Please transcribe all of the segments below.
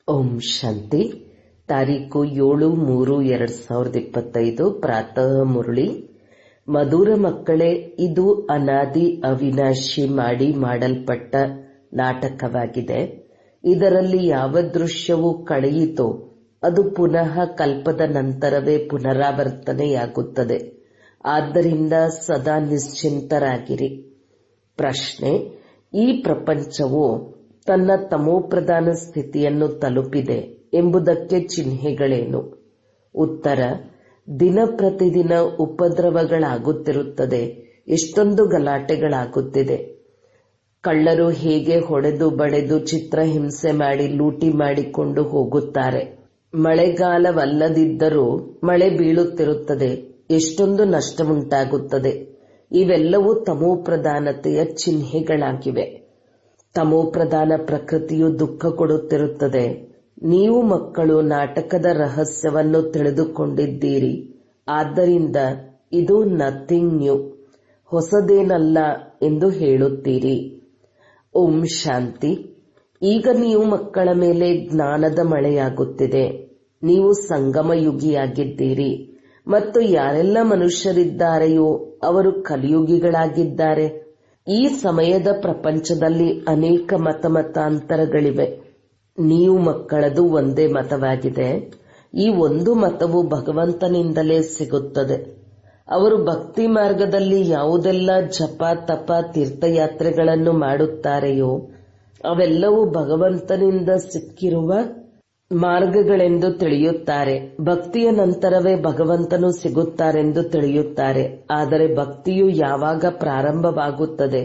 ಓಂ ಶಾಂತಿ. ತಾರೀಕು 7/3/2025 ಪ್ರಾತಃ ಮುರಳಿ. ಮಧುರ ಮಕ್ಕಳೇ, ಇದು ಅನಾದಿ ಅವಿನಾಶಿ ಮಾಡಲ್ಪಟ್ಟ ನಾಟಕವಾಗಿದೆ. ಇದರಲ್ಲಿ ಯಾವ ದೃಶ್ಯವು ಕಳೆಯಿತೋ ಅದು ಪುನಃ ಕಲ್ಪದ ನಂತರವೇ ಪುನರಾವರ್ತನೆಯಾಗುತ್ತದೆ. ಆದ್ದರಿಂದ ಸದಾ ನಿಶ್ಚಿಂತರಾಗಿರಿ. ಪ್ರಶ್ನೆ: ಈ ಪ್ರಪಂಚವು ತನ್ನ ತಮೋಪ್ರಧಾನ ಸ್ಥಿತಿಯನ್ನು ತಲುಪಿದೆ ಎಂಬುದಕ್ಕೆ ಚಿಹ್ನೆಗಳೇನು? ಉತ್ತರ: ದಿನ ಪ್ರತಿದಿನ ಉಪದ್ರವಗಳಾಗುತ್ತಿರುತ್ತದೆ. ಎಷ್ಟೊಂದು ಗಲಾಟೆಗಳಾಗುತ್ತಿದೆ. ಕಳ್ಳರು ಹೇಗೆ ಹೊಡೆದು ಬಡೆದು ಚಿತ್ರಹಿಂಸೆ ಮಾಡಿ ಲೂಟಿ ಮಾಡಿಕೊಂಡು ಹೋಗುತ್ತಾರೆ. ಮಳೆಗಾಲವಲ್ಲದಿದ್ದರೂ ಮಳೆ ಬೀಳುತ್ತಿರುತ್ತದೆ. ಎಷ್ಟೊಂದು ನಷ್ಟವುಂಟಾಗುತ್ತದೆ. ಇವೆಲ್ಲವೂ ತಮೋಪ್ರಧಾನತೆಯ ಚಿಹ್ನೆಗಳಾಗಿವೆ. ತಮೋಪ್ರಧಾನ ಪ್ರಕೃತಿಯು ದುಃಖ ಕೊಡುತ್ತಿರುತ್ತದೆ. ನೀವು ಮಕ್ಕಳು ನಾಟಕದ ರಹಸ್ಯವನ್ನು ತಿಳಿದುಕೊಂಡಿದ್ದೀರಿ. ಆದ್ದರಿಂದ ಇದು ನಥಿಂಗ್ ನ್ಯೂ, ಹೊಸದೇನಲ್ಲ ಎಂದು ಹೇಳುತ್ತೀರಿ. ಓಂ ಶಾಂತಿ. ಈಗ ನೀವು ಮಕ್ಕಳ ಮೇಲೆ ಜ್ಞಾನದ ಮಳೆಯಾಗುತ್ತಿದೆ. ನೀವು ಸಂಗಮಯುಗಿಯಾಗಿದ್ದೀರಿ ಮತ್ತು ಯಾರೆಲ್ಲ ಮನುಷ್ಯರಿದ್ದಾರೆಯೋ ಅವರು ಕಲಿಯುಗಿಗಳಾಗಿದ್ದಾರೆ. ಈ ಸಮಯದ ಪ್ರಪಂಚದಲ್ಲಿ ಅನೇಕ ಮತಾಂತರಗಳಿವೆ. ನೀವು ಮಕ್ಕಳದು ಒಂದೇ ಮತವಾಗಿದೆ. ಈ ಒಂದು ಮತವು ಭಗವಂತನಿಂದಲೇ ಸಿಗುತ್ತದೆ. ಅವರು ಭಕ್ತಿ ಮಾರ್ಗದಲ್ಲಿ ಯಾವುದೆಲ್ಲ ಜಪ ತಪ ತೀರ್ಥಯಾತ್ರೆಗಳನ್ನು ಮಾಡುತ್ತಾರೆಯೋ ಅವೆಲ್ಲವೂ ಭಗವಂತನಿಂದ ಸಿಕ್ಕಿರುವ ಮಾರ್ಗಗಳೆಂದು ತಿಳಿಯುತ್ತಾರೆ. ಭಕ್ತಿಯ ನಂತರವೇ ಭಗವಂತನು ಸಿಗುತ್ತಾರೆಂದು ತಿಳಿಯುತ್ತಾರೆ. ಆದರೆ ಭಕ್ತಿಯು ಯಾವಾಗ ಪ್ರಾರಂಭವಾಗುತ್ತದೆ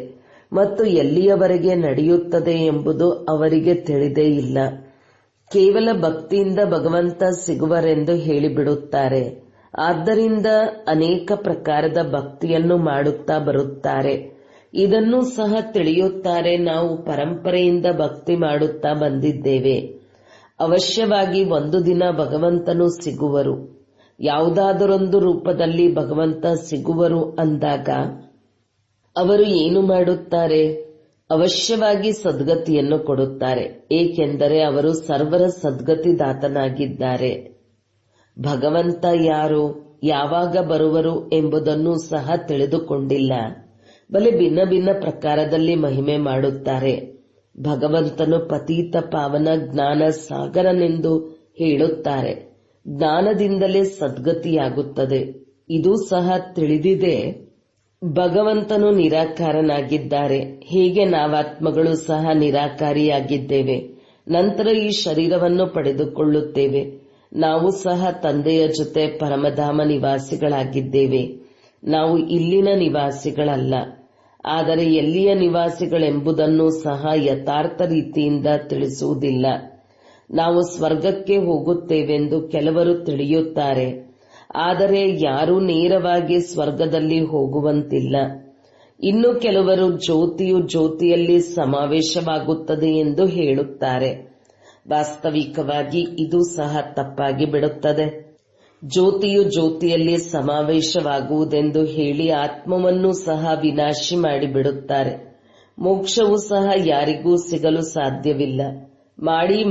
ಮತ್ತು ಎಲ್ಲಿಯವರೆಗೆ ನಡೆಯುತ್ತದೆ ಎಂಬುದು ಅವರಿಗೆ ತಿಳಿದೇ ಇಲ್ಲ. ಕೇವಲ ಭಕ್ತಿಯಿಂದ ಭಗವಂತ ಸಿಗುವರೆಂದು ಹೇಳಿಬಿಡುತ್ತಾರೆ. ಆದ್ದರಿಂದ ಅನೇಕ ಪ್ರಕಾರದ ಭಕ್ತಿಯನ್ನು ಮಾಡುತ್ತಾ ಬರುತ್ತಾರೆ. ಇದನ್ನೂ ಸಹ ತಿಳಿಯುತ್ತಾರೆ. ನಾವು ಪರಂಪರೆಯಿಂದ ಭಕ್ತಿ ಮಾಡುತ್ತಾ ಬಂದಿದ್ದೇವೆ. ಅವಶ್ಯವಾಗಿ ಒಂದು ದಿನ ಭಗವಂತನು ಸಿಗುವರು. ಯಾವುದಾದರೊಂದು ರೂಪದಲ್ಲಿ ಭಗವಂತ ಸಿಗುವರು ಅಂದಾಗ ಅವರು ಏನು ಮಾಡುತ್ತಾರೆ? ಅವಶ್ಯವಾಗಿ ಸದ್ಗತಿಯನ್ನು ಕೊಡುತ್ತಾರೆ. ಏಕೆಂದರೆ ಅವರು ಸರ್ವರ ಸದ್ಗತಿದಾತನಾಗಿದ್ದಾರೆ. ಭಗವಂತ ಯಾರು, ಯಾವಾಗ ಬರುವರು ಎಂಬುದನ್ನು ಸಹ ತಿಳಿದುಕೊಂಡಿಲ್ಲ. ಬಲೆ ಭಿನ್ನ ಭಿನ್ನ ಪ್ರಕಾರದಲ್ಲಿ ಮಹಿಮೆ ಮಾಡುತ್ತಾರೆ. ಭಗವಂತನು ಪತೀತ ಪಾವನ ಜ್ಞಾನ ಸಾಗರನೆಂದು ಹೇಳುತ್ತಾರೆ. ಜ್ಞಾನದಿಂದಲೇ ಸದ್ಗತಿಯಾಗುತ್ತದೆ. ಇದು ಸಹ ತಿಳಿದಿದೆ. ಭಗವಂತನು ನಿರಾಕಾರನಾಗಿದ್ದಾರೆ. ಹೇಗೆ ನಾವಾತ್ಮಗಳು ಸಹ ನಿರಾಕಾರಿಯಾಗಿದ್ದೇವೆ. ನಂತರ ಈ ಶರೀರವನ್ನು ಪಡೆದುಕೊಳ್ಳುತ್ತೇವೆ. ನಾವು ಸಹ ತಂದೆಯ ಜೊತೆ ಪರಮಧಾಮ ನಿವಾಸಿಗಳಾಗಿದ್ದೇವೆ. ನಾವು ಇಲ್ಲಿನ ನಿವಾಸಿಗಳಲ್ಲ. ಆದರೆ ಎಲ್ಲಿಯ ನಿವಾಸಿಗಳೆಂಬುದನ್ನು ಸಹ ಯಥಾರ್ಥ ರೀತಿಯಿಂದ ತಿಳಿಸುವುದಿಲ್ಲ. ನಾವು ಸ್ವರ್ಗಕ್ಕೆ ಹೋಗುತ್ತೇವೆಂದು ಕೆಲವರು ತಿಳಿಯುತ್ತಾರೆ. ಆದರೆ ಯಾರೂ ನೇರವಾಗಿ ಸ್ವರ್ಗದಲ್ಲಿ ಹೋಗುವಂತಿಲ್ಲ. ಇನ್ನು ಕೆಲವರು ಜ್ಯೋತಿಯು ಜ್ಯೋತಿಯಲ್ಲಿ ಸಮಾವೇಶವಾಗುತ್ತದೆ ಎಂದು ಹೇಳುತ್ತಾರೆ. ವಾಸ್ತವಿಕವಾಗಿ ಇದು ಸಹ ತಪ್ಪಾಗಿ ಬಿಡುತ್ತದೆ. ಜ್ಯೋತಿಯು ಜ್ಯೋತಿಯಲ್ಲಿ ಸಮಾವೇಶವಾಗುವುದೆಂದು ಹೇಳಿ ಆತ್ಮವನ್ನು ಸಹ ವಿನಾಶಿ ಮಾಡಿಬಿಡುತ್ತಾರೆ. ಮೋಕ್ಷವು ಸಹ ಯಾರಿಗೂ ಸಿಗಲು ಸಾಧ್ಯವಿಲ್ಲ.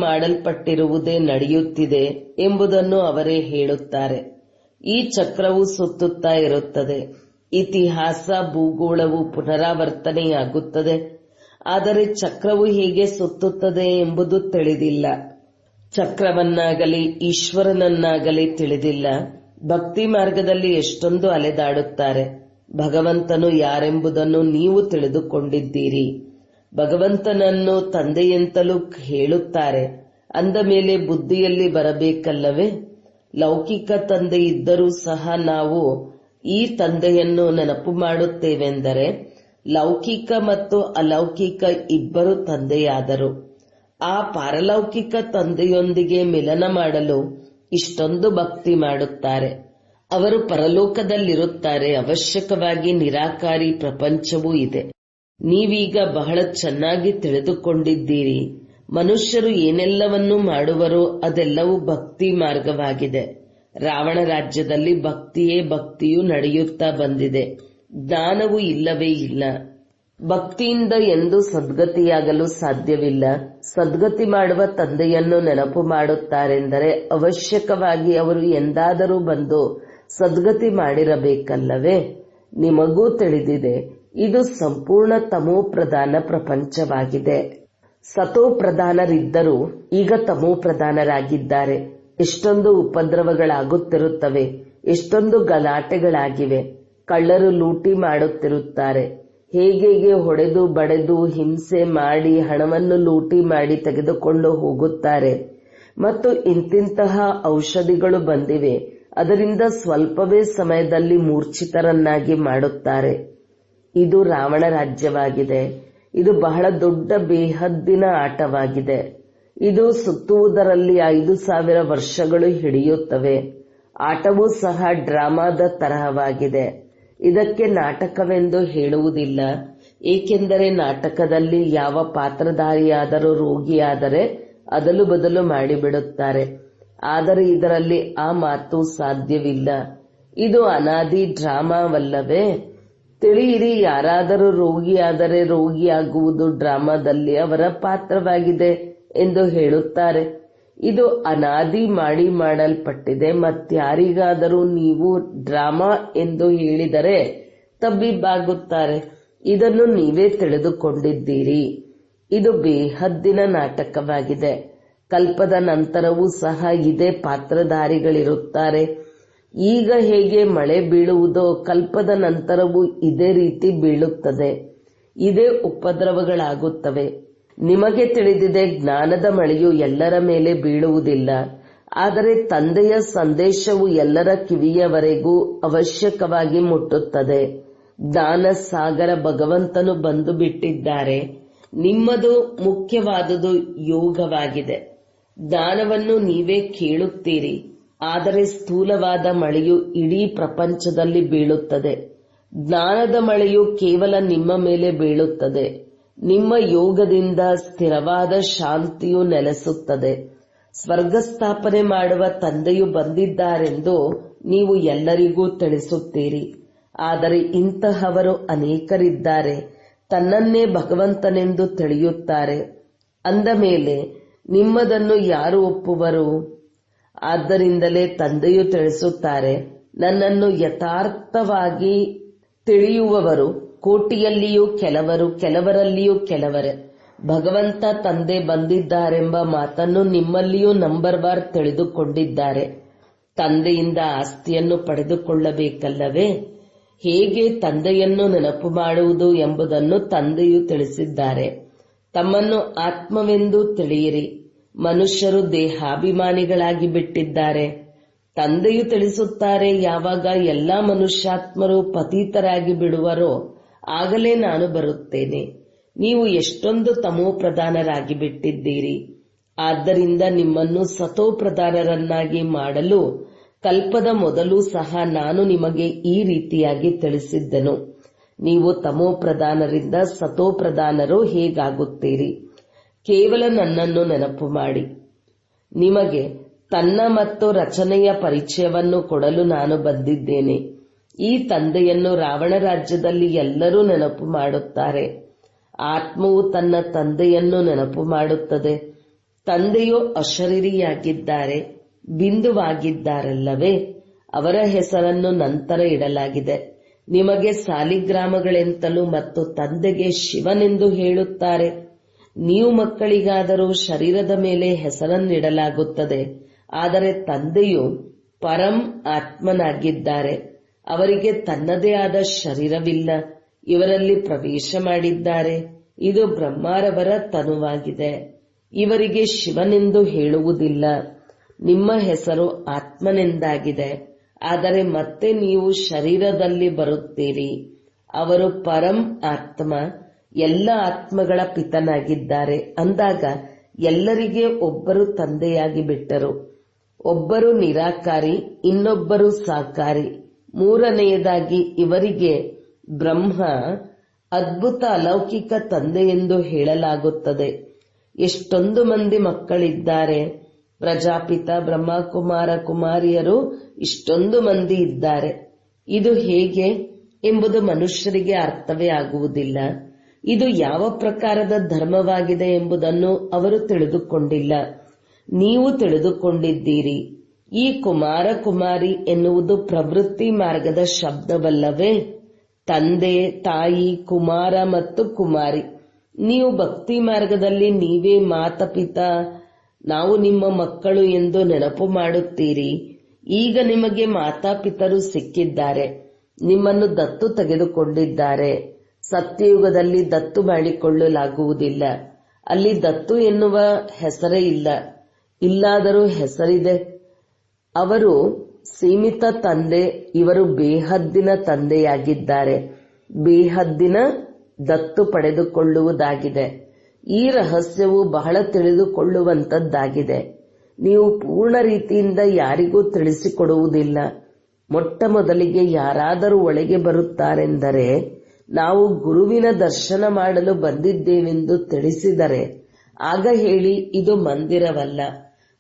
ಮಾಡಲ್ಪಟ್ಟಿರುವುದೇ ನಡೆಯುತ್ತಿದೆ ಎಂಬುದನ್ನು ಅವರೇ ಹೇಳುತ್ತಾರೆ. ಈ ಚಕ್ರವು ಸುತ್ತುತ್ತಾ ಇರುತ್ತದೆ. ಇತಿಹಾಸ ಭೂಗೋಳವು ಪುನರಾವರ್ತನೆಯಾಗುತ್ತದೆ. ಆದರೆ ಚಕ್ರವು ಹೇಗೆ ಸುತ್ತುತ್ತದೆ ಎಂಬುದು ತಿಳಿದಿಲ್ಲ. ಚಕ್ರವನ್ನಾಗಲಿ ಈಶ್ವರನನ್ನಾಗಲಿ ತಿಳಿದಿಲ್ಲ. ಭಕ್ತಿ ಮಾರ್ಗದಲ್ಲಿ ಎಷ್ಟೊಂದು ಅಲೆದಾಡುತ್ತಾರೆ. ಭಗವಂತನು ಯಾರೆಂಬುದನ್ನು ನೀವು ತಿಳಿದುಕೊಂಡಿದ್ದೀರಿ. ಭಗವಂತನನ್ನು ತಂದೆಯೆಂತಲೂ ಹೇಳುತ್ತಾರೆ. ಅಂದ ಮೇಲೆ ಬುದ್ಧಿಯಲ್ಲಿ ಬರಬೇಕಲ್ಲವೇ? ಲೌಕಿಕ ತಂದೆ ಇದ್ದರೂ ಸಹ ನಾವು ಈ ತಂದೆಯನ್ನು ನೆನಪು ಮಾಡುತ್ತೇವೆಂದರೆ ಲೌಕಿಕ ಮತ್ತು ಅಲೌಕಿಕ ಇಬ್ಬರು ತಂದೆಯಾದರು. ಆ ಪಾರಲೌಕಿಕ ತಂದೆಯೊಂದಿಗೆ ಮಿಲನ ಮಾಡಲು ಇಷ್ಟೊಂದು ಭಕ್ತಿ ಮಾಡುತ್ತಾರೆ. ಅವರು ಪರಲೋಕದಲ್ಲಿರುತ್ತಾರೆ. ಅವಶ್ಯಕವಾಗಿ ನಿರಾಕಾರಿ ಪ್ರಪಂಚವೂ ಇದೆ. ನೀವೀಗ ಬಹಳ ಚೆನ್ನಾಗಿ ತಿಳಿದುಕೊಂಡಿದ್ದೀರಿ. ಮನುಷ್ಯರು ಏನೆಲ್ಲವನ್ನೂ ಮಾಡುವರೋ ಅದೆಲ್ಲವೂ ಭಕ್ತಿ ಮಾರ್ಗವಾಗಿದೆ. ರಾವಣ ರಾಜ್ಯದಲ್ಲಿ ಭಕ್ತಿಯು ನಡೆಯುತ್ತಾ ಬಂದಿದೆ. ಜ್ಞಾನವು ಇಲ್ಲವೇ ಇಲ್ಲ. ಭಕ್ತಿಯಿಂದ ಎಂದೂ ಸದ್ಗತಿಯಾಗಲು ಸಾಧ್ಯವಿಲ್ಲ. ಸದ್ಗತಿ ಮಾಡುವ ತಂದೆಯನ್ನು ನೆನಪು ಮಾಡುತ್ತಾರೆಂದರೆ ಅವಶ್ಯಕವಾಗಿ ಅವರು ಎಂದಾದರೂ ಬಂದು ಸದ್ಗತಿ ಮಾಡಿರಬೇಕಲ್ಲವೇ? ನಿಮಗೂ ತಿಳಿದಿದೆ, ಇದು ಸಂಪೂರ್ಣ ತಮೋ ಪ್ರಧಾನ ಪ್ರಪಂಚವಾಗಿದೆ. ಸತೋ ಪ್ರಧಾನರಿದ್ದರೂ ಈಗ ತಮೋ ಪ್ರಧಾನರಾಗಿದ್ದಾರೆ. ಎಷ್ಟೊಂದು ಉಪದ್ರವಗಳಾಗುತ್ತಿರುತ್ತವೆ, ಎಷ್ಟೊಂದು ಗಲಾಟೆಗಳಾಗಿವೆ. ಕಳ್ಳರು ಲೂಟಿ ಮಾಡುತ್ತಿರುತ್ತಾರೆ. ಹೇಗೆ ಹೊಡೆದು ಬಡೆದು ಹಿಂಸೆ ಮಾಡಿ ಹಣವನ್ನು ಲೂಟಿ ಮಾಡಿ ತೆಗೆದುಕೊಂಡು ಹೋಗುತ್ತಾರೆ. ಮತ್ತು ಇಂತಿಂತಹ ಔಷಧಿಗಳು ಬಂದಿವೆ, ಅದರಿಂದ ಸ್ವಲ್ಪವೇ ಸಮಯದಲ್ಲಿ ಮೂರ್ಛಿತರನ್ನಾಗಿ ಮಾಡುತ್ತಾರೆ. ಇದು ರಾವಣ ರಾಜ್ಯವಾಗಿದೆ. ಇದು ಬಹಳ ದೊಡ್ಡ ಬೇಹದ್ದಿನ ಆಟವಾಗಿದೆ. ಇದು ಸುತ್ತುವುದರಲ್ಲಿ 5000 ವರ್ಷಗಳು ಹಿಡಿಯುತ್ತವೆ. ಆಟವೂ ಸಹ ಡ್ರಾಮಾದ ತರಹವಾಗಿದೆ. ಇದಕ್ಕೆ ನಾಟಕವೆಂದು ಹೇಳುವುದಿಲ್ಲ, ಏಕೆಂದರೆ ನಾಟಕದಲ್ಲಿ ಯಾವ ಪಾತ್ರಧಾರಿಯಾದರೂ ರೋಗಿಯಾದರೆ ಅದಲು ಬದಲು ಮಾಡಿಬಿಡುತ್ತಾರೆ. ಆದರೆ ಇದರಲ್ಲಿ ಆ ಮಾತು ಸಾಧ್ಯವಿಲ್ಲ. ಇದು ಅನಾದಿ ಡ್ರಾಮಾವಲ್ಲವೇ? ತಿಳಿಯಿರಿ, ಯಾರಾದರೂ ರೋಗಿಯಾದರೆ ರೋಗಿಯಾಗುವುದು ಡ್ರಾಮಾದಲ್ಲಿ ಅವರ ಪಾತ್ರವಾಗಿದೆ ಎಂದು ಹೇಳುತ್ತಾರೆ. ಇದು ಅನಾದಿ ಮಾಡಲ್ಪಟ್ಟಿದೆ. ಮತ್ಯಾರಿಗಾದರೂ ನೀವು ಡ್ರಾಮಾ ಎಂದು ಹೇಳಿದರೆ ತಬ್ಬಿಬ್ಬಾಗುತ್ತಾರೆ. ಇದನ್ನು ನೀವೇ ತಿಳಿದುಕೊಂಡಿದ್ದೀರಿ. ಇದು ಬೇಹದ್ದಿನ ನಾಟಕವಾಗಿದೆ. ಕಲ್ಪದ ನಂತರವೂ ಸಹ ಇದೇ ಪಾತ್ರಧಾರಿಗಳಿರುತ್ತಾರೆ. ಈಗ ಹೇಗೆ ಮಳೆ ಬೀಳುವುದೋ ಕಲ್ಪದ ನಂತರವೂ ಇದೇ ರೀತಿ ಬೀಳುತ್ತದೆ. ಇದೇ ಉಪದ್ರವಗಳಾಗುತ್ತವೆ. ನಿಮಗೆ ತಿಳಿದಿದೆ, ಜ್ಞಾನದ ಮಳೆಯು ಎಲ್ಲರ ಮೇಲೆ ಬೀಳುವುದಿಲ್ಲ. ಆದರೆ ತಂದೆಯ ಸಂದೇಶವು ಎಲ್ಲರ ಕಿವಿಯವರೆಗೂ ಅವಶ್ಯಕವಾಗಿ ಮುಟ್ಟುತ್ತದೆ. ಜ್ಞಾನ ಸಾಗರ ಭಗವಂತನು ಬಂದು ಬಿಟ್ಟಿದ್ದಾರೆ. ನಿಮ್ಮದು ಮುಖ್ಯವಾದುದು ಯೋಗವಾಗಿದೆ. ಜ್ಞಾನವನ್ನು ನೀವೇ ಕೇಳುತ್ತೀರಿ. ಆದರೆ ಸ್ಥೂಲವಾದ ಮಳೆಯು ಇಡೀ ಪ್ರಪಂಚದಲ್ಲಿ ಬೀಳುತ್ತದೆ. ಜ್ಞಾನದ ಮಳೆಯು ಕೇವಲ ನಿಮ್ಮ ಮೇಲೆ ಬೀಳುತ್ತದೆ. ನಿಮ್ಮ ಯೋಗದಿಂದ ಸ್ಥಿರವಾದ ಶಾಂತಿಯು ನೆಲೆಸುತ್ತದೆ. ಸ್ವರ್ಗ ಸ್ಥಾಪನೆ ಮಾಡುವ ತಂದೆಯು ಬಂದಿದ್ದಾರೆಂದು ನೀವು ಎಲ್ಲರಿಗೂ ತಿಳಿಸುತ್ತೀರಿ. ಆದರೆ ಇಂತಹವರು ಅನೇಕರಿದ್ದಾರೆ. ತನ್ನನ್ನೇ ಭಗವಂತನೆಂದು ತಿಳಿಯುತ್ತಾರೆ. ಅಂದ ಮೇಲೆ ನಿಮ್ಮದನ್ನು ಯಾರು ಒಪ್ಪುವರು? ಆದ್ದರಿಂದಲೇ ತಂದೆಯು ತಿಳಿಸುತ್ತಾರೆ, ನನ್ನನ್ನು ಯಥಾರ್ಥವಾಗಿ ತಿಳಿಯುವವರು ಕೋಟಿಯಲ್ಲಿಯೂ ಕೆಲವರು, ಕೆಲವರಲ್ಲಿಯೂ ಕೆಲವರೇ. ಭಗವಂತ ತಂದೆ ಬಂದಿದ್ದಾರೆಂಬ ಮಾತನ್ನು ನಿಮ್ಮಲ್ಲಿಯೂ ನಂಬರ್ವಾರ್ ತಿಳಿದುಕೊಂಡಿದ್ದಾರೆ. ತಂದೆಯಿಂದ ಆಸ್ತಿಯನ್ನು ಪಡೆದುಕೊಳ್ಳಬೇಕಲ್ಲವೇ? ಹೇಗೆ ತಂದೆಯನ್ನು ನೆನಪು ಮಾಡುವುದು ಎಂಬುದನ್ನು ತಂದೆಯು ತಿಳಿಸಿದ್ದಾರೆ. ತಮ್ಮನ್ನು ಆತ್ಮವೆಂದು ತಿಳಿಯಿರಿ. ಮನುಷ್ಯರು ದೇಹಾಭಿಮಾನಿಗಳಾಗಿ ಬಿಟ್ಟಿದ್ದಾರೆ. ತಂದೆಯು ತಿಳಿಸುತ್ತಾರೆ, ಯಾವಾಗ ಎಲ್ಲಾ ಮನುಷ್ಯಾತ್ಮರು ಪತೀತರಾಗಿ ಬಿಡುವರೋ ಆಗಲೇ ನಾನು ಬರುತ್ತೇನೆ. ನೀವು ಎಷ್ಟೊಂದು ತಮೋ ಪ್ರಧಾನರಾಗಿ ಬಿಟ್ಟಿದ್ದೀರಿ. ಆದ್ದರಿಂದ ನಿಮ್ಮನ್ನು ಸತೋ ಪ್ರಧಾನರನ್ನಾಗಿ ಮಾಡಲು ಕಲ್ಪದ ಮೊದಲು ಸಹ ನಾನು ನಿಮಗೆ ಈ ರೀತಿಯಾಗಿ ತಿಳಿಸಿದ್ದೆನು. ನೀವು ತಮೋ ಪ್ರಧಾನರಿಂದ ಸತೋ ಪ್ರಧಾನರು ಹೇಗಾಗುತ್ತೀರಿ? ಕೇವಲ ನನ್ನನ್ನು ನೆನಪು ಮಾಡಿ. ನಿಮಗೆ ತನ್ನ ಮತ್ತು ರಚನೆಯ ಪರಿಚಯವನ್ನು ಕೊಡಲು ನಾನು ಬಂದಿದ್ದೇನೆ. ಈ ತಂದೆಯನ್ನು ರಾವಣ ರಾಜ್ಯದಲ್ಲಿ ಎಲ್ಲರೂ ನೆನಪು ಮಾಡುತ್ತಾರೆ. ಆತ್ಮವು ತನ್ನ ತಂದೆಯನ್ನು ನೆನಪು ಮಾಡುತ್ತದೆ. ತಂದೆಯು ಅಶರೀರಿಯಾಗಿದ್ದಾರೆ, ಬಿಂದುವಾಗಿದ್ದಾರಲ್ಲವೇ? ಅವರ ಹೆಸರನ್ನು ನಂತರ ಇಡಲಾಗಿದೆ. ನಿಮಗೆ ಸಾಲಿಗ್ರಾಮಗಳೆಂತಲೂ ಮತ್ತು ತಂದೆಗೆ ಶಿವನೆಂದು ಹೇಳುತ್ತಾರೆ. ನೀವು ಮಕ್ಕಳಿಗಾದರೂ ಶರೀರದ ಮೇಲೆ ಹೆಸರನ್ನಿಡಲಾಗುತ್ತದೆ. ಆದರೆ ತಂದೆಯು ಪರಂ ಆತ್ಮನಾಗಿದ್ದಾರೆ. ಅವರಿಗೆ ತನ್ನದೇ ಆದ ಶರೀರವಿಲ್ಲ. ಇವರಲ್ಲಿ ಪ್ರವೇಶ ಮಾಡಿದ್ದಾರೆ. ಇದು ಬ್ರಹ್ಮಾರವರ ತನುವಾಗಿದೆ. ಇವರಿಗೆ ಶಿವನೆಂದು ಹೇಳುವುದಿಲ್ಲ. ನಿಮ್ಮ ಹೆಸರು ಆತ್ಮನೆಂದಾಗಿದೆ. ಆದರೆ ಮತ್ತೆ ನೀವು ಶರೀರದಲ್ಲಿ ಬರುತ್ತೀರಿ. ಅವರು ಪರಂ ಆತ್ಮ, ಎಲ್ಲ ಆತ್ಮಗಳ ಪಿತನಾಗಿದ್ದಾರೆ. ಅಂದಾಗ ಎಲ್ಲರಿಗೆ ಒಬ್ಬರು ತಂದೆಯಾಗಿ ಬಿಟ್ಟರು. ಒಬ್ಬರು ನಿರಾಕಾರಿ, ಇನ್ನೊಬ್ಬರು ಸಾಕಾರಿ. ಮೂರನೆಯದಾಗಿ ಇವರಿಗೆ ಬ್ರಹ್ಮ ಅದ್ಭುತ ಅಲೌಕಿಕ ತಂದೆ ಎಂದು ಹೇಳಲಾಗುತ್ತದೆ. ಎಷ್ಟೊಂದು ಮಂದಿ ಮಕ್ಕಳಿದ್ದಾರೆ. ಪ್ರಜಾಪಿತ, ಬ್ರಹ್ಮಕುಮಾರ, ಕುಮಾರಿಯರು ಇಷ್ಟೊಂದು ಮಂದಿ ಇದ್ದಾರೆ. ಇದು ಹೇಗೆ ಎಂಬುದು ಮನುಷ್ಯರಿಗೆ ಅರ್ಥವೇ ಆಗುವುದಿಲ್ಲ. ಇದು ಯಾವ ಪ್ರಕಾರದ ಧರ್ಮವಾಗಿದೆ ಎಂಬುದನ್ನು ಅವರು ತಿಳಿದುಕೊಂಡಿಲ್ಲ. ನೀವು ತಿಳಿದುಕೊಂಡಿದ್ದೀರಿ. ಈ ಕುಮಾರ ಕುಮಾರಿ ಎನ್ನುವುದು ಪ್ರವೃತ್ತಿ ಮಾರ್ಗದ ಶಬ್ದವಲ್ಲವೇ? ತಂದೆ, ತಾಯಿ, ಕುಮಾರ ಮತ್ತು ಕುಮಾರಿ. ನೀವು ಭಕ್ತಿ ಮಾರ್ಗದಲ್ಲಿ ನೀವೇ ಮಾತಾಪಿತಾ, ನಾವು ನಿಮ್ಮ ಮಕ್ಕಳು ಎಂದು ನೆನಪು ಮಾಡುತ್ತೀರಿ. ಈಗ ನಿಮಗೆ ಮಾತಾಪಿತರು ಸಿಕ್ಕಿದ್ದಾರೆ, ನಿಮ್ಮನ್ನು ದತ್ತು ತೆಗೆದುಕೊಂಡಿದ್ದಾರೆ. ಸತ್ಯಯುಗದಲ್ಲಿ ದತ್ತು ಮಾಡಿಕೊಳ್ಳಲಾಗುವುದಿಲ್ಲ. ಅಲ್ಲಿ ದತ್ತು ಎನ್ನುವ ಹೆಸರೇ ಇಲ್ಲ. ಇಲ್ಲಾದರೂ ಹೆಸರಿದೆ. ಅವರು ಸೀಮಿತ ತಂದೆ, ಇವರು ಬೇಹದ್ದಿನ ತಂದೆಯಾಗಿದ್ದಾರೆ. ಬೇಹದ್ದಿನ ದತ್ತು ಪಡೆದುಕೊಳ್ಳುವುದಾಗಿದೆ. ಈ ರಹಸ್ಯವು ಬಹಳ ತಿಳಿದುಕೊಳ್ಳುವಂತದ್ದಾಗಿದೆ. ನೀವು ಪೂರ್ಣ ರೀತಿಯಿಂದ ಯಾರಿಗೂ ತಿಳಿಸಿಕೊಡುವುದಿಲ್ಲ. ಮೊಟ್ಟ ಮೊದಲಿಗೆ ಯಾರಾದರೂ ಒಳಗೆ ಬರುತ್ತಾರೆಂದರೆ ನಾವು ಗುರುವಿನ ದರ್ಶನ ಮಾಡಲು ಬಂದಿದ್ದೇವೆಂದು ತಿಳಿಸಿದರೆ ಆಗ ಹೇಳಿ, ಇದು ಮಂದಿರವಲ್ಲ.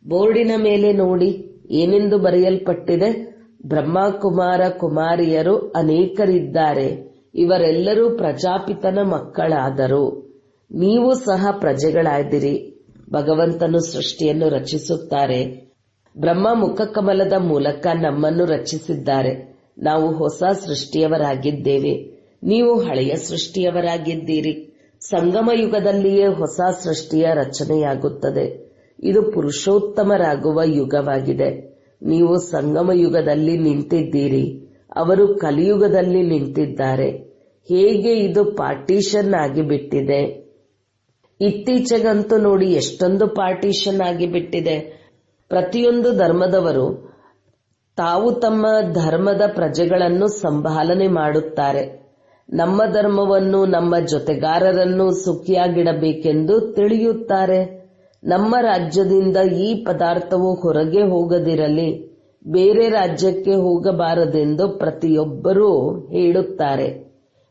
ಬೋರ್ಡಿನ ಮೇಲೆ ನೋಡಿ ಏನೆಂದು ಬರೆಯಲ್ಪಟ್ಟಿದೆ? ಬ್ರಹ್ಮಕುಮಾರ ಕುಮಾರಿಯರು ಅನೇಕರಿದ್ದಾರೆ. ಇವರೆಲ್ಲರೂ ಪ್ರಜಾಪಿತನ ಮಕ್ಕಳಾದರು. ನೀವು ಸಹ ಪ್ರಜೆಗಳಾದಿರಿ. ಭಗವಂತನು ಸೃಷ್ಟಿಯನ್ನು ರಚಿಸುತ್ತಾರೆ. ಬ್ರಹ್ಮ ಮುಖಕಮಲದ ಮೂಲಕ ನಮ್ಮನ್ನು ರಚಿಸಿದ್ದಾರೆ. ನಾವು ಹೊಸ ಸೃಷ್ಟಿಯವರಾಗಿದ್ದೇವೆ. ನೀವು ಹಳೆಯ ಸೃಷ್ಟಿಯವರಾಗಿದ್ದೀರಿ. ಸಂಗಮ ಯುಗದಲ್ಲಿಯೇ ಹೊಸ ಸೃಷ್ಟಿಯ ರಚನೆಯಾಗುತ್ತದೆ. ಇದು ಪುರುಷೋತ್ತಮರಾಗುವ ಯುಗವಾಗಿದೆ. ನೀವು ಸಂಗಮ ಯುಗದಲ್ಲಿ ನಿಂತಿದ್ದೀರಿ, ಅವರು ಕಲಿಯುಗದಲ್ಲಿ ನಿಂತಿದ್ದಾರೆ. ಹೇಗೆ ಇದು ಪಾರ್ಟಿಷನ್ ಆಗಿಬಿಟ್ಟಿದೆ. ಇತ್ತೀಚೆಗಂತೂ ನೋಡಿ ಎಷ್ಟೊಂದು ಪಾರ್ಟಿಷನ್ ಆಗಿಬಿಟ್ಟಿದೆ. ಪ್ರತಿಯೊಂದು ಧರ್ಮದವರು ತಾವು ತಮ್ಮ ಧರ್ಮದ ಪ್ರಜೆಗಳನ್ನು ಸಂಭಾಲನೆ ಮಾಡುತ್ತಾರೆ. ನಮ್ಮ ಧರ್ಮವನ್ನು, ನಮ್ಮ ಜೊತೆಗಾರರನ್ನು ಸುಖಿಯಾಗಿಡಬೇಕೆಂದು ತಿಳಿಯುತ್ತಾರೆ. ನಮ್ಮ ರಾಜ್ಯದಿಂದ ಈ ಪದಾರ್ಥವು ಹೊರಗೆ ಹೋಗದಿರಲಿ, ಬೇರೆ ರಾಜ್ಯಕ್ಕೆ ಹೋಗಬಾರದೆಂದು ಪ್ರತಿಯೊಬ್ಬರೂ ಹೇಳುತ್ತಾರೆ.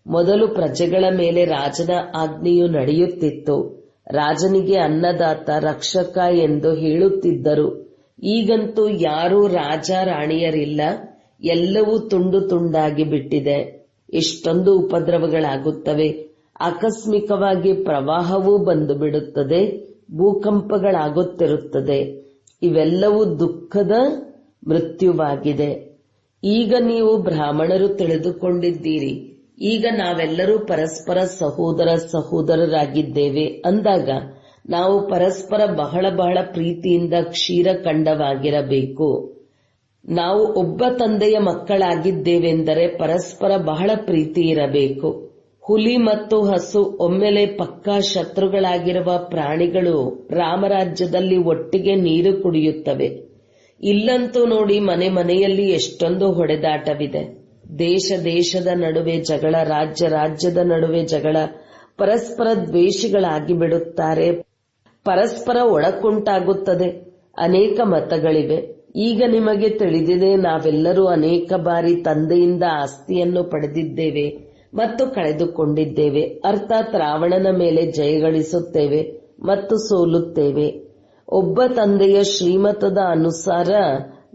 ಮೊದಲು ಪ್ರಜೆಗಳ ಮೇಲೆ ರಾಜನ ಆಜ್ಞೆಯು ನಡೆಯುತ್ತಿತ್ತು. ರಾಜನಿಗೆ ಅನ್ನದಾತ, ರಕ್ಷಕ ಎಂದು ಹೇಳುತ್ತಿದ್ದರು. ಈಗಂತೂ ಯಾರೂ ರಾಜ ರಾಣಿಯರಿಲ್ಲ. ಎಲ್ಲವೂ ತುಂಡು ತುಂಡಾಗಿ ಬಿಟ್ಟಿದೆ. ಎಷ್ಟೊಂದು ಉಪದ್ರವಗಳಾಗುತ್ತವೆ. ಆಕಸ್ಮಿಕವಾಗಿ ಪ್ರವಾಹವೂ ಬಂದು ಬಿಡುತ್ತದೆ, ಭೂಕಂಪಗಳಾಗುತ್ತಿರುತ್ತದೆ. ಇವೆಲ್ಲವೂ ದುಃಖದ ಮೃತ್ಯುವಾಗಿದೆ. ಈಗ ನೀವು ಬ್ರಾಹ್ಮಣರು ತಿಳಿದುಕೊಂಡಿದ್ದೀರಿ. ಈಗ ನಾವೆಲ್ಲರೂ ಪರಸ್ಪರ ಸಹೋದರರಾಗಿದ್ದೇವೆ ಅಂದಾಗ ನಾವು ಪರಸ್ಪರ ಬಹಳ ಬಹಳ ಪ್ರೀತಿಯಿಂದ ಕ್ಷೀರಖಂಡವಾಗಿರಬೇಕು. ನಾವು ಒಬ್ಬ ತಂದೆಯ ಮಕ್ಕಳಾಗಿದ್ದೇವೆಂದರೆ ಪರಸ್ಪರ ಬಹಳ ಪ್ರೀತಿ ಇರಬೇಕು. ಹುಲಿ ಮತ್ತು ಹಸು ಒಮ್ಮೆಲೆ ಪಕ್ಕಾ ಶತ್ರುಗಳಾಗಿರುವ ಪ್ರಾಣಿಗಳು ರಾಮರಾಜ್ಯದಲ್ಲಿ ಒಟ್ಟಿಗೆ ನೀರು ಕುಡಿಯುತ್ತವೆ. ಇಲ್ಲಂತೂ ನೋಡಿ ಮನೆ ಮನೆಯಲ್ಲಿ ಎಷ್ಟೊಂದು ಹೊಡೆದಾಟವಿದೆ. ದೇಶ ದೇಶದ ನಡುವೆ ಜಗಳ, ರಾಜ್ಯ ರಾಜ್ಯದ ನಡುವೆ ಜಗಳ, ಪರಸ್ಪರ ದ್ವೇಷಿಗಳಾಗಿ ಬಿಡುತ್ತಾರೆ. ಪರಸ್ಪರ ಒಳಕುಂಟಾಗುತ್ತದೆ. ಅನೇಕ ಮತಗಳಿವೆ. ಈಗ ನಿಮಗೆ ತಿಳಿದಿದೆ, ನಾವೆಲ್ಲರೂ ಅನೇಕ ಬಾರಿ ತಂದೆಯಿಂದ ಆಸ್ತಿಯನ್ನು ಪಡೆದಿದ್ದೇವೆ ಮತ್ತು ಕಳೆದುಕೊಂಡಿದ್ದೇವೆ. ಅರ್ಥಾತ್ ರಾವಣನ ಮೇಲೆ ಜಯಗಳಿಸುತ್ತೇವೆ ಮತ್ತು ಸೋಲುತ್ತೇವೆ. ಒಬ್ಬ ತಂದೆಯ ಶ್ರೀಮತದ ಅನುಸಾರ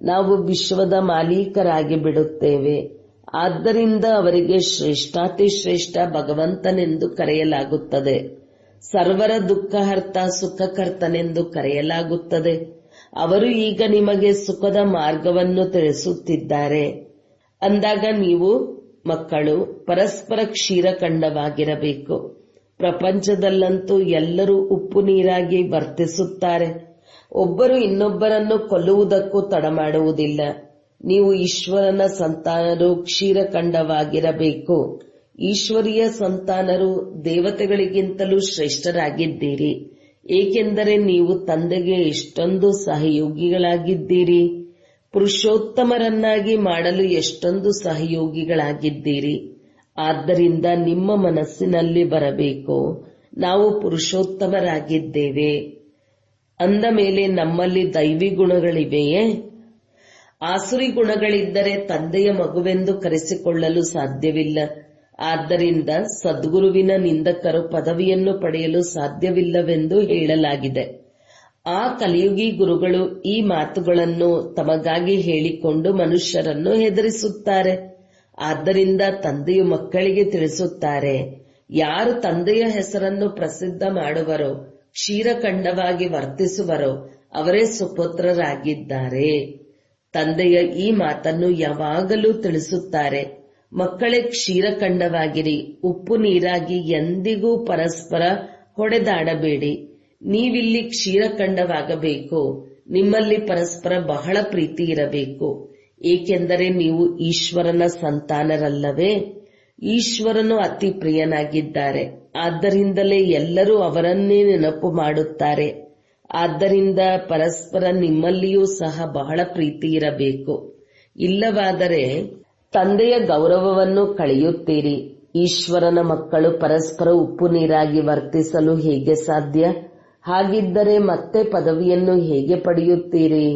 ನಾವು ವಿಶ್ವದ ಮಾಲೀಕರಾಗಿ ಬಿಡುತ್ತೇವೆ. ಆದ್ದರಿಂದ ಅವರಿಗೆ ಶ್ರೇಷ್ಠಾತಿಶ್ರೇಷ್ಠ ಭಗವಂತನೆಂದು ಕರೆಯಲಾಗುತ್ತದೆ. ಸರ್ವರ ದುಃಖಹರ್ತ, ಸುಖಕರ್ತನೆಂದು ಕರೆಯಲಾಗುತ್ತದೆ. ಅವರು ಈಗ ನಿಮಗೆ ಸುಖದ ಮಾರ್ಗವನ್ನು ತಿಳಿಸುತ್ತಿದ್ದಾರೆ. ಅಂದಾಗ ನೀವು ಮಕ್ಕಳು ಪರಸ್ಪರ ಕ್ಷೀರಖಂಡವಾಗಿರಬೇಕು. ಪ್ರಪಂಚದಲ್ಲಂತೂ ಎಲ್ಲರೂ ಉಪ್ಪು ನೀರಾಗಿ ವರ್ತಿಸುತ್ತಾರೆ. ಒಬ್ಬರು ಇನ್ನೊಬ್ಬರನ್ನು ಕೊಲ್ಲುವುದಕ್ಕೂ ತಡ ಮಾಡುವುದಿಲ್ಲ. ನೀವು ಈಶ್ವರನ ಸಂತಾನರು ಕ್ಷೀರಖಂಡವಾಗಿರಬೇಕು. ಈಶ್ವರೀಯ ಸಂತಾನರು ದೇವತೆಗಳಿಗಿಂತಲೂ ಶ್ರೇಷ್ಠರಾಗಿದ್ದೀರಿ. ಏಕೆಂದರೆ ನೀವು ತಂದೆಗೆ ಎಷ್ಟೊಂದು ಸಹಯೋಗಿಗಳಾಗಿದ್ದೀರಿ. ಪುರುಷೋತ್ತಮರನ್ನಾಗಿ ಮಾಡಲು ಎಷ್ಟೊಂದು ಸಹಯೋಗಿಗಳಾಗಿದ್ದೀರಿ. ಆದ್ದರಿಂದ ನಿಮ್ಮ ಮನಸ್ಸಿನಲ್ಲಿ ಬರಬೇಕು, ನಾವು ಪುರುಷೋತ್ತಮರಾಗಿದ್ದೇವೆ. ಅಂದ ಮೇಲೆ ನಮ್ಮಲ್ಲಿ ದೈವಿ ಗುಣಗಳಿವೆಯೇ? ಆಸುರಿ ಗುಣಗಳಿದ್ದರೆ ತಂದೆಯ ಮಗುವೆಂದು ಕರೆಸಿಕೊಳ್ಳಲು ಸಾಧ್ಯವಿಲ್ಲ. ಆದ್ದರಿಂದ ಸದ್ಗುರುವಿನ ನಿಂದಕರು ಪದವಿಯನ್ನು ಪಡೆಯಲು ಸಾಧ್ಯವಿಲ್ಲವೆಂದು ಹೇಳಲಾಗಿದೆ. ಆ ಕಲಿಯುಗಿ ಗುರುಗಳು ಈ ಮಾತುಗಳನ್ನು ತಮಗಾಗಿ ಹೇಳಿಕೊಂಡು ಮನುಷ್ಯರನ್ನು ಹೆದರಿಸುತ್ತಾರೆ. ಆದ್ದರಿಂದ ತಂದೆಯು ಮಕ್ಕಳಿಗೆ ತಿಳಿಸುತ್ತಾರೆ, ಯಾರು ತಂದೆಯ ಹೆಸರನ್ನು ಪ್ರಸಿದ್ಧ ಮಾಡುವರೋ, ಕ್ಷೀರಖಂಡವಾಗಿ ವರ್ತಿಸುವರೋ ಅವರೇ ಸುಪುತ್ರರಾಗಿದ್ದಾರೆ. ತಂದೆಯ ಈ ಮಾತನ್ನು ಯಾವಾಗಲೂ ತಿಳಿಸುತ್ತಾರೆ. ಮಕ್ಕಳೇ, ಕ್ಷೀರಖಂಡವಾಗಿರಿ, ಉಪ್ಪು ನೀರಾಗಿ ಎಂದಿಗೂ ಪರಸ್ಪರ ಹೊಡೆದಾಡಬೇಡಿ. ನೀವಿಲ್ಲಿ ಕ್ಷೀರಖಂಡವಾಗಬೇಕು. ನಿಮ್ಮಲ್ಲಿ ಪರಸ್ಪರ ಬಹಳ ಪ್ರೀತಿ ಇರಬೇಕು. ಏಕೆಂದರೆ ನೀವು ಈಶ್ವರನ ಸಂತಾನರಲ್ಲವೇ? ಈಶ್ವರನು ಅತಿ ಪ್ರಿಯನಾಗಿದ್ದಾರೆ. ಆದ್ದರಿಂದಲೇ ಎಲ್ಲರೂ ಅವರನ್ನೇ ನೆನಪು ಮಾಡುತ್ತಾರೆ. ಆದ್ದರಿಂದ ಪರಸ್ಪರ ನಿಮ್ಮಲ್ಲಿಯೂ ಸಹ ಬಹಳ ಪ್ರೀತಿ ಇರಬೇಕು. ಇಲ್ಲವಾದರೆ ತಂದೆಯ ಗೌರವವನ್ನು ಕಳೆಯುತ್ತೀರಿ. ಈಶ್ವರನ ಮಕ್ಕಳು ಪರಸ್ಪರ ಉಪ್ಪು ನೀರಾಗಿ ವರ್ತಿಸಲು ಹೇಗೆ ಸಾಧ್ಯ? ಹಾಗಿದ್ದರೆ ಮತ್ತೆ ಪದವಿಯನ್ನು ಹೇಗೆ ಪಡೆಯುತ್ತೀರಿ?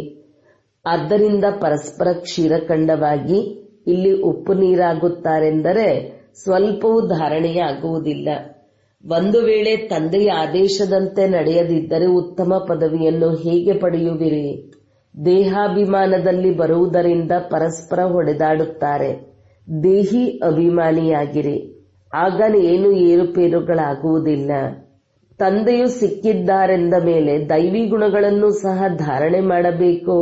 ಆದ್ದರಿಂದ ಪರಸ್ಪರ ಕ್ಷೀರಖಂಡವಾಗಿ ಇಲ್ಲಿ ಉಪ್ಪು ನೀರಾಗುತ್ತಾರೆಂದರೆ ಸ್ವಲ್ಪವೂ ಧಾರಣೆಯಾಗುವುದಿಲ್ಲ. ಒಂದು ವೇಳೆ ತಂದೆಯ ಆದೇಶದಂತೆ ನಡೆಯದಿದ್ದರೆ ಉತ್ತಮ ಪದವಿಯನ್ನು ಹೇಗೆ ಪಡೆಯುವಿರಿ? ದೇಹಾಭಿಮಾನದಲ್ಲಿ ಬರುವುದರಿಂದ ಪರಸ್ಪರ ಹೊಡೆದಾಡುತ್ತಾರೆ. ದೇಹಿ ಅಭಿಮಾನಿಯಾಗಿರಿ, ಆಗ ಏನು ಏರುಪೇರುಗಳಾಗುವುದಿಲ್ಲ. ತಂದೆಯು ಸಿಕ್ಕಿದ್ದಾರೆಂದ ಮೇಲೆ ದೈವಿ ಗುಣಗಳನ್ನು ಸಹ ಧಾರಣೆ ಮಾಡಬೇಕು.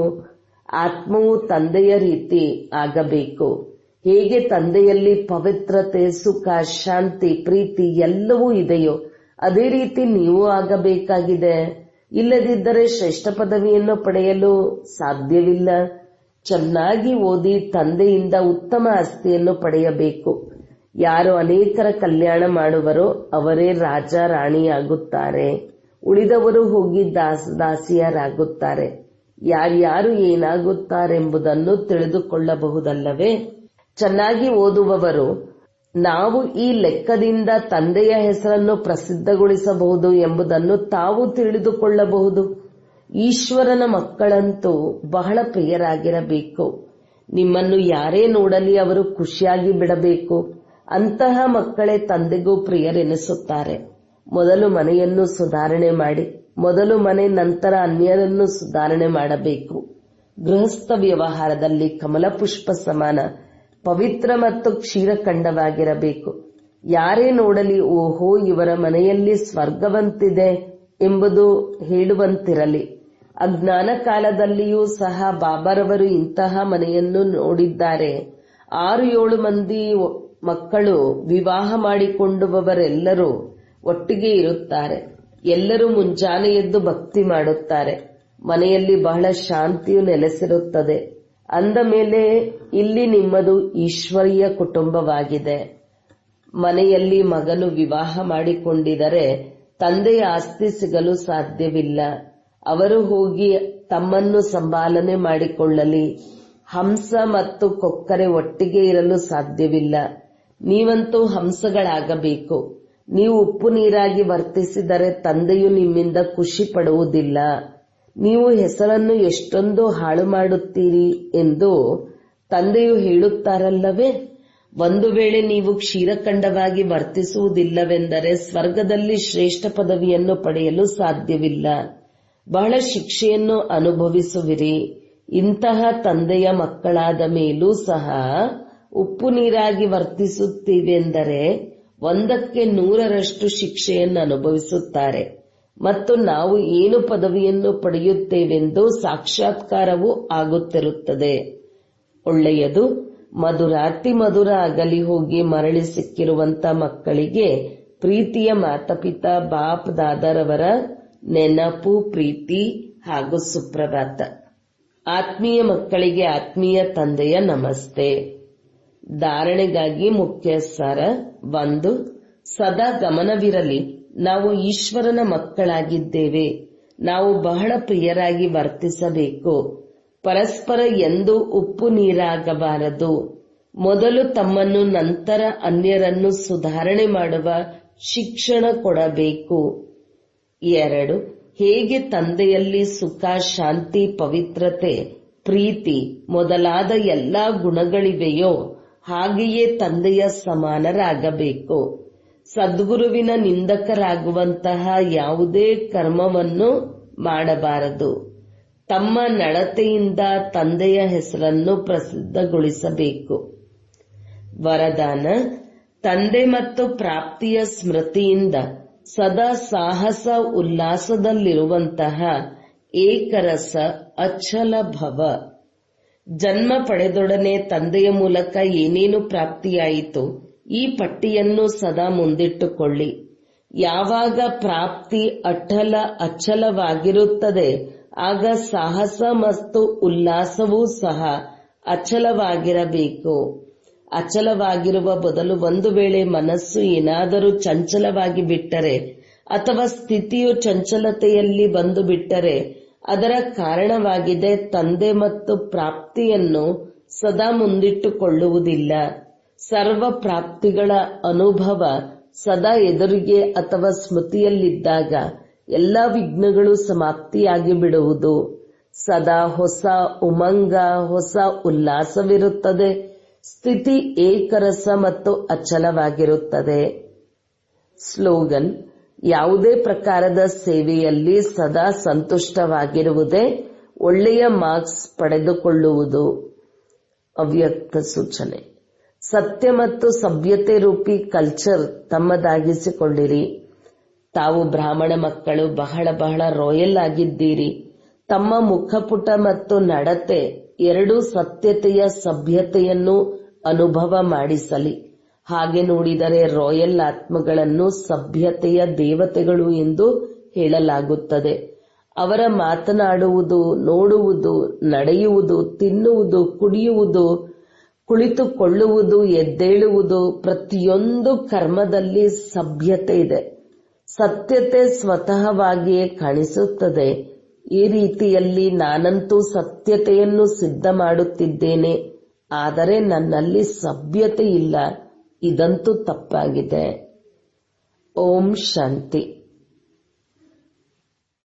ಆತ್ಮವು ತಂದೆಯ ರೀತಿ ಆಗಬೇಕು. ಹೇಗೆ ತಂದೆಯಲ್ಲಿ ಪವಿತ್ರತೆ, ಸುಖ, ಶಾಂತಿ, ಪ್ರೀತಿ ಎಲ್ಲವೂ ಇದೆಯೋ ಅದೇ ರೀತಿ ನೀವು ಆಗಬೇಕಾಗಿದೆ. ಇಲ್ಲದಿದ್ದರೆ ಶ್ರೇಷ್ಠ ಪದವಿಯನ್ನು ಪಡೆಯಲು ಸಾಧ್ಯವಿಲ್ಲ. ಚೆನ್ನಾಗಿ ಓದಿ ತಂದೆಯಿಂದ ಉತ್ತಮ ಆಸ್ತಿಯನ್ನು ಪಡೆಯಬೇಕು. ಯಾರು ಅನೇಕರ ಕಲ್ಯಾಣ ಮಾಡುವರೋ ಅವರೇ ರಾಜ ರಾಣಿಯಾಗುತ್ತಾರೆ. ಉಳಿದವರು ಹೋಗಿ ದಾಸಿಯರಾಗುತ್ತಾರೆ. ಯಾರ್ಯಾರು ಏನಾಗುತ್ತಾರೆಂಬುದನ್ನು ತಿಳಿದುಕೊಳ್ಳಬಹುದಲ್ಲವೇ? ಚೆನ್ನಾಗಿ ಓದುವವರು ನಾವು ಈ ಲೆಕ್ಕದಿಂದ ತಂದೆಯ ಹೆಸರನ್ನು ಪ್ರಸಿದ್ಧಗೊಳಿಸಬಹುದು ಎಂಬುದನ್ನು ತಾವು ತಿಳಿದುಕೊಳ್ಳಬಹುದು. ಈಶ್ವರನ ಮಕ್ಕಳಂತೂ ಬಹಳ ಪ್ರಿಯರಾಗಿರಬೇಕು. ನಿಮ್ಮನ್ನು ಯಾರೇ ನೋಡಲಿ ಅವರು ಖುಷಿಯಾಗಿ ಬಿಡಬೇಕು. ಅಂತಹ ಮಕ್ಕಳೇ ತಂದೆಗೂ ಪ್ರಿಯರೆನಿಸುತ್ತಾರೆ. ಮೊದಲು ಮನೆಯನ್ನು ಸುಧಾರಣೆ ಮಾಡಿ. ಮೊದಲು ಮನೆ, ನಂತರ ಅನ್ಯರನ್ನು ಸುಧಾರಣೆ ಮಾಡಬೇಕು. ಗೃಹಸ್ಥ ವ್ಯವಹಾರದಲ್ಲಿ ಕಮಲ ಪುಷ್ಪ ಸಮಾನ ಪವಿತ್ರ ಮತ್ತು ಕ್ಷೀರಖಂಡವಾಗಿರಬೇಕು. ಯಾರೇ ನೋಡಲಿ ಓಹೋ ಇವರ ಮನೆಯಲ್ಲಿ ಸ್ವರ್ಗವಂತಿದೆ ಎಂಬುದು ಹೇಳುವಂತಿರಲಿ. ಅಜ್ಞಾನ ಕಾಲದಲ್ಲಿಯೂ ಸಹ ಬಾಬಾರವರು ಇಂತಹ ಮನೆಯನ್ನು ನೋಡಿದ್ದಾರೆ. 6-7 ಮಂದಿ ಮಕ್ಕಳು ವಿವಾಹ ಮಾಡಿಕೊಂಡುವವರೆಲ್ಲರೂ ಒಟ್ಟಿಗೆ ಇರುತ್ತಾರೆ. ಎಲ್ಲರೂ ಮುಂಜಾನೆ ಎದ್ದು ಭಕ್ತಿ ಮಾಡುತ್ತಾರೆ. ಮನೆಯಲ್ಲಿ ಬಹಳ ಶಾಂತಿಯು ನೆಲೆಸಿರುತ್ತದೆ. ಅಂದ ಮೇಲೆ ಇಲ್ಲಿ ನಿಮ್ಮದು ಈಶ್ವರೀಯ ಕುಟುಂಬವಾಗಿದೆ. ಮನೆಯಲ್ಲಿ ಮಗನು ವಿವಾಹ ಮಾಡಿಕೊಂಡಿದ್ದರೆ ತಂದೆಯ ಆಸ್ತಿ ಸಿಗಲು ಸಾಧ್ಯವಿಲ್ಲ. ಅವರು ಹೋಗಿ ತಮ್ಮನ್ನು ಸಂಭಾಲನೆ ಮಾಡಿಕೊಳ್ಳಲಿ. ಹಂಸ ಮತ್ತು ಕೊಕ್ಕರೆ ಒಟ್ಟಿಗೆ ಇರಲು ಸಾಧ್ಯವಿಲ್ಲ. ನೀವಂತೂ ಹಂಸಗಳಾಗಬೇಕು. ನೀವು ಉಪ್ಪು ನೀರಾಗಿ ವರ್ತಿಸಿದರೆ ತಂದೆಯು ನಿಮ್ಮಿಂದ ಖುಷಿ ಪಡುವುದಿಲ್ಲ. ನೀವು ಹೆಸರನ್ನು ಎಷ್ಟೊಂದು ಹಾಳು ಮಾಡುತ್ತೀರಿ ಎಂದು ತಂದೆಯು ಹೇಳುತ್ತಾರಲ್ಲವೇ? ಒಂದು ವೇಳೆ ನೀವು ಕ್ಷೀರಖಂಡವಾಗಿ ವರ್ತಿಸುವುದಿಲ್ಲವೆಂದರೆ ಸ್ವರ್ಗದಲ್ಲಿ ಶ್ರೇಷ್ಠ ಪದವಿಯನ್ನು ಪಡೆಯಲು ಸಾಧ್ಯವಿಲ್ಲ. ಬಹಳ ಶಿಕ್ಷೆಯನ್ನು ಅನುಭವಿಸುವಿರಿ. ಇಂತಹ ತಂದೆಯ ಮಕ್ಕಳಾದ ಮೇಲೂ ಸಹ ಉಪ್ಪು ನೀರಾಗಿ ವರ್ತಿಸುತ್ತೀವೆಂದರೆ 100ಕ್ಕೆ 100ರಷ್ಟು ಶಿಕ್ಷೆಯನ್ನು ಅನುಭವಿಸುತ್ತಾರೆ. ಮತ್ತು ನಾವು ಏನು ಪದವಿಯನ್ನು ಪಡೆಯುತ್ತೇವೆಂದು ಸಾಕ್ಷಾತ್ಕಾರವೂ ಆಗುತ್ತಿರುತ್ತದೆ. ಒಳ್ಳೆಯದು. ಮಧುರಾತಿ ಮಧುರ ಅಗಲಿ ಹೋಗಿ ಮರಳಿ ಸಿಕ್ಕಿರುವಂತ ಮಕ್ಕಳಿಗೆ ಪ್ರೀತಿಯ ಮಾತಾಪಿತಾ ಬಾಪ್ ದಾದಾರವರ ನೆನಪು, ಪ್ರೀತಿ ಹಾಗೂ ಸುಪ್ರಭಾತ. ಆತ್ಮೀಯ ಮಕ್ಕಳಿಗೆ ಆತ್ಮೀಯ ತಂದೆಯ ನಮಸ್ತೆ. ಧಾರಣೆಗಾಗಿ ಮುಖ್ಯ ಸಾರ 1. ಸದಾ ಗಮನವಿರಲಿ, ನಾವು ಈಶ್ವರನ ಮಕ್ಕಳಾಗಿದ್ದೇವೆ. ನಾವು ಬಹಳ ಪ್ರಿಯರಾಗಿ ವರ್ತಿಸಬೇಕು. ಪರಸ್ಪರ ಎಂದೂ ಉಪ್ಪು ನೀರಾಗಬಾರದು. ಮೊದಲು ತಮ್ಮನ್ನು, ನಂತರ ಅನ್ಯರನ್ನು ಸುಧಾರಣೆ ಮಾಡುವ ಶಿಕ್ಷಣ ಕೊಡಬೇಕು. 2. ಹೇಗೆ ತಂದೆಯಲ್ಲಿ ಸುಖ, ಶಾಂತಿ, ಪವಿತ್ರತೆ, ಪ್ರೀತಿ ಮೊದಲಾದ ಎಲ್ಲಾ ಗುಣಗಳಿವೆಯೋ ಹಾಗೆಯೇ ತಂದೆಯ ಸಮಾನರಾಗಬೇಕು. ಸದ್ಗುರುವಿನ ನಿಂದಕರಾಗುವಂತಹ ಯಾವುದೇ ಕರ್ಮವನ್ನು ಮಾಡಬಾರದು. ತಮ್ಮ ನಡತೆಯಿಂದ ತಂದೆಯ ಹೆಸರನ್ನು ಪ್ರಸಿದ್ಧಗೊಳಿಸಬೇಕು. ವರದಾನ: ತಂದೆ ಮತ್ತು ಪ್ರಾಪ್ತಿಯ ಸ್ಮೃತಿಯಿಂದ ಸದಾ ಸಾಹಸ ಉಲ್ಲಾಸದಲ್ಲಿರುವಂತಹ ಏಕರಸ ಅಚಲ ಭವ. ಜನ್ಮ ಪಡೆದೊಡನೆ ತಂದೆಯ ಮೂಲಕ ಏನೇನು ಪ್ರಾಪ್ತಿಯಾಯಿತು ಈ ಪಟ್ಟಿಯನ್ನು ಸದಾ ಮುಂದಿಟ್ಟುಕೊಳ್ಳಿ. ಯಾವಾಗ ಪ್ರಾಪ್ತಿ ಅಚಲವಾಗಿರುತ್ತದೆ ಆಗ ಸಾಹಸ ಮತ್ತು ಉಲ್ಲಾಸವೂ ಸಹ ಅಚಲವಾಗಿರಬೇಕು. ಅಚಲವಾಗಿರುವ ಬದಲು ಒಂದು ವೇಳೆ ಮನಸ್ಸು ಏನಾದರೂ ಚಂಚಲವಾಗಿ ಬಿಟ್ಟರೆ ಅಥವಾ ಸ್ಥಿತಿಯು ಚಂಚಲತೆಯಲ್ಲಿ ಬಂದು ಬಿಟ್ಟರೆ ಅದರ ಕಾರಣವಾಗಿದೆ ತಂದೆ ಮತ್ತು ಪ್ರಾಪ್ತಿಯನ್ನು ಸದಾ ಮುಂದಿಟ್ಟುಕೊಳ್ಳುವುದಿಲ್ಲ. ಸರ್ವ ಪ್ರಾಪ್ತಿಗಳ ಅನುಭವ ಸದಾ ಎದುರಿಗೆ ಅಥವಾ ಸ್ಮೃತಿಯಲ್ಲಿದ್ದಾಗ ಎಲ್ಲ ವಿಘ್ನಗಳು ಸಮಾಪ್ತಿಯಾಗಿ ಬಿಡುವುದು. ಸದಾ ಹೊಸ ಉಮಂಗ, ಹೊಸ ಉಲ್ಲಾಸವಿರುತ್ತದೆ. ಸ್ಥಿತಿ ಏಕರಸ ಮತ್ತು ಅಚಲವಾಗಿರುತ್ತದೆ. ಸ್ಲೋಗನ್: ಯಾವುದೇ ಪ್ರಕಾರದ ಸೇವೆಯಲ್ಲಿ ಸದಾ ಸಂತುಷ್ಟವಾಗಿರುವುದೇ ಒಳ್ಳೆಯ ಮಾರ್ಕ್ಸ್ ಪಡೆದುಕೊಳ್ಳುವುದು. ಅವ್ಯಕ್ತ ಸೂಚನೆ: ಸತ್ಯ ಮತ್ತು ಸಭ್ಯತೆ ರೂಪಿ ಕಲ್ಚರ್ ತಮ್ಮದಾಗಿಸಿಕೊಳ್ಳಿರಿ. ತಾವು ಬ್ರಾಹ್ಮಣ ಮಕ್ಕಳು ಬಹಳ ರಾಯಲ್ ಆಗಿದ್ದೀರಿ. ತಮ್ಮ ಮುಖಪುಟ ಮತ್ತು ನಡತೆ ಎರಡೂ ಸತ್ಯತೆಯ ಸಭ್ಯತೆಯನ್ನು ಅನುಭವ ಮಾಡಿಸಲಿ. ಹಾಗೆ ನೋಡಿದರೆ ರಾಯಲ್ ಆತ್ಮಗಳನ್ನು ಸಭ್ಯತೆಯ ದೇವತೆಗಳು ಎಂದು ಹೇಳಲಾಗುತ್ತದೆ. ಅವರ ಮಾತನಾಡುವುದು, ನೋಡುವುದು, ನಡೆಯುವುದು, ತಿನ್ನುವುದು, ಕುಡಿಯುವುದು, ಕುಳಿತುಕೊಳ್ಳುವುದು, ಎದ್ದೇಳುವುದು, ಪ್ರತಿಯೊಂದು ಕರ್ಮದಲ್ಲಿ ಸಭ್ಯತೆ ಇದೆ. ಸತ್ಯತೆ ಸ್ವತಃವಾಗಿಯೇ ಕಾಣಿಸುತ್ತದೆ. ಈ ರೀತಿಯಲ್ಲಿ ನಾನಂತೂ ಸತ್ಯತೆಯನ್ನು ಸಿದ್ಧ ಮಾಡುತ್ತಿದ್ದೇನೆ, ಆದರೆ ನನ್ನಲ್ಲಿ ಸಭ್ಯತೆ ಇಲ್ಲ, ಇದಂತೂ ತಪ್ಪಾಗಿದೆ. ಓಂ ಶಾಂತಿ.